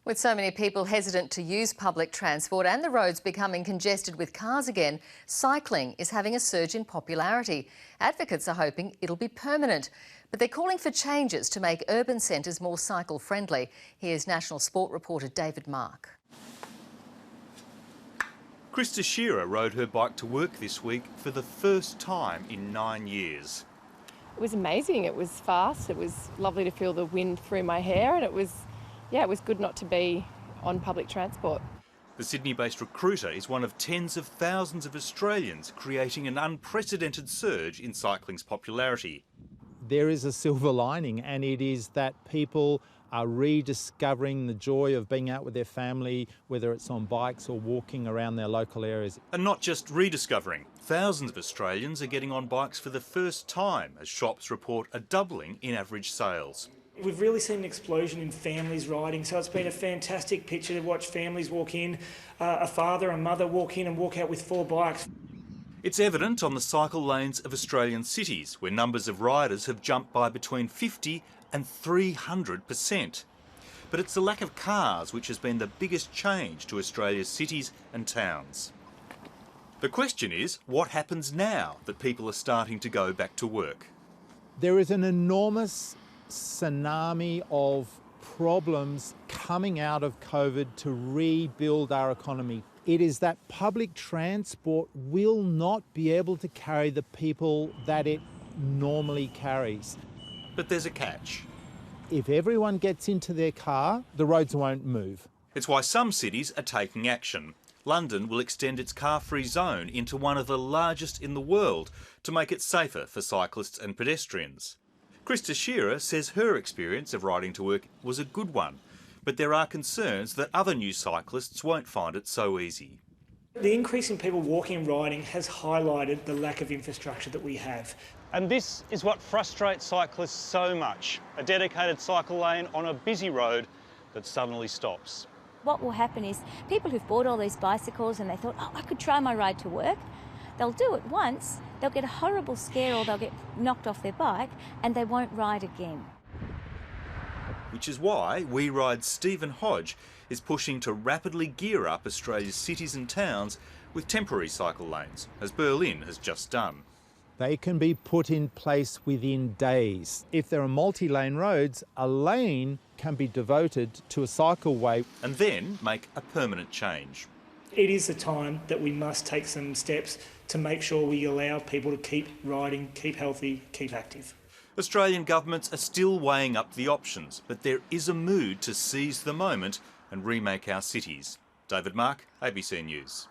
With so many people hesitant to use public transport and the roads becoming congested with cars again, cycling is having a surge in popularity. Advocates are hoping it'll be permanent, but they're calling for changes to make urban centres more cycle-friendly. Here's National Sport reporter David Mark. Krista Shearer rode her bike to work this week for the first time in 9 years. It was amazing. It was fast. It was lovely to feel the wind through my hair, and it was good not to be on public transport. The Sydney-based Recruiter is one of tens of thousands of Australians creating an unprecedented surge in cycling's popularity. There is a silver lining, and it is that people are rediscovering the joy of being out with their family, whether it's on bikes or walking around their local areas. And not just rediscovering. Thousands of Australians are getting on bikes for the first time as shops report a doubling in average sales. We've really seen an explosion in families riding, so it's been a fantastic picture to watch families walk in, a father and mother walk in and walk out with 4 bikes. It's evident on the cycle lanes of Australian cities, where numbers of riders have jumped by between 50 and 300%. But it's the lack of cars which has been the biggest change to Australia's cities and towns. The question is, what happens now that people are starting to go back to work? There is an enormous tsunami of problems coming out of COVID to rebuild our economy. It is that public transport will not be able to carry the people that it normally carries. But there's a catch. If everyone gets into their car, the roads won't move. It's why some cities are taking action. London will extend its car-free zone into one of the largest in the world to make it safer for cyclists and pedestrians. Krista Shearer says her experience of riding to work was a good one, but there are concerns that other new cyclists won't find it so easy. The increase in people walking and riding has highlighted the lack of infrastructure that we have. And this is what frustrates cyclists so much, a dedicated cycle lane on a busy road that suddenly stops. What will happen is people who've bought all these bicycles and they thought, oh, I could try my ride to work, they'll do it once, they'll get a horrible scare or they'll get knocked off their bike and they won't ride again. Which is why We Ride's Stephen Hodge is pushing to rapidly gear up Australia's cities and towns with temporary cycle lanes, as Berlin has just done. They can be put in place within days. If there are multi-lane roads, a lane can be devoted to a cycleway. And then make a permanent change. It is the time that we must take some steps to make sure we allow people to keep riding, keep healthy, keep active. Australian governments are still weighing up the options, but there is a mood to seize the moment and remake our cities. David Mark, ABC News.